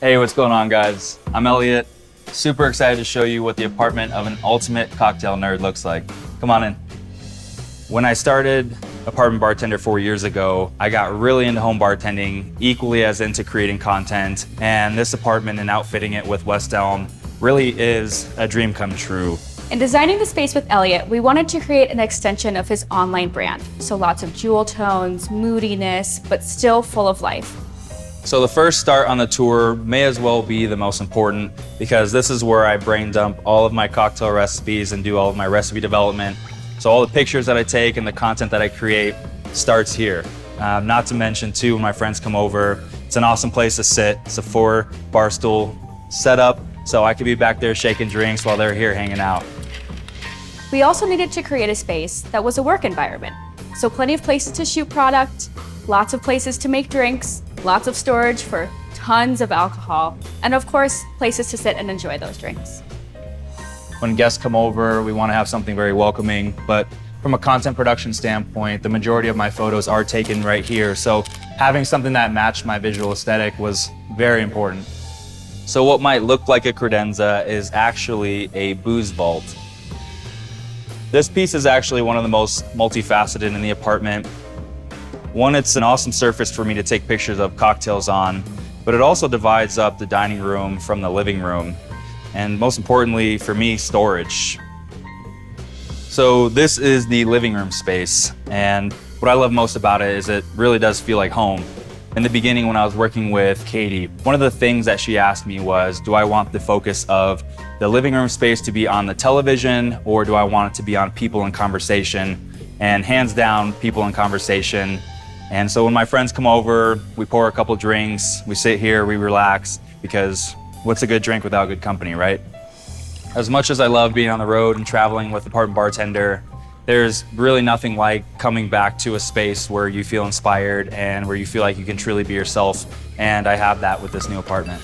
Hey, what's going on, guys? I'm Elliot. Super excited to show you what the apartment of an ultimate cocktail nerd looks like. Come on in. When I started apartment bartender 4 years ago, I got really into home bartending, equally as into creating content, and this apartment and outfitting it with West Elm really is a dream come true. In designing the space with Elliot, we wanted to create an extension of his online brand. So lots of jewel tones, moodiness, but still full of life. So the first start on the tour may as well be the most important, because this is where I brain dump all of my cocktail recipes and do all of my recipe development. So all the pictures that I take and the content that I create starts here. Not to mention too, when my friends come over, it's an awesome place to sit. It's a 4-bar stool setup, so I could be back there shaking drinks while they're here hanging out. We also needed to create a space that was a work environment. So plenty of places to shoot product, lots of places to make drinks, lots of storage for tons of alcohol, and of course, places to sit and enjoy those drinks. When guests come over, we want to have something very welcoming, but from a content production standpoint, the majority of my photos are taken right here, so having something that matched my visual aesthetic was very important. So what might look like a credenza is actually a booze vault. This piece is actually one of the most multifaceted in the apartment. One, it's an awesome surface for me to take pictures of cocktails on, but it also divides up the dining room from the living room. And most importantly for me, storage. So this is the living room space, and what I love most about it is it really does feel like home. In the beginning, when I was working with Katie, one of the things that she asked me was, do I want the focus of the living room space to be on the television, or do I want it to be on people and conversation? And hands down, people and conversation. And so when my friends come over, we pour a couple drinks, we sit here, we relax, because what's a good drink without good company, right? As much as I love being on the road and traveling with Apartment Bartender, there's really nothing like coming back to a space where you feel inspired and where you feel like you can truly be yourself. And I have that with this new apartment.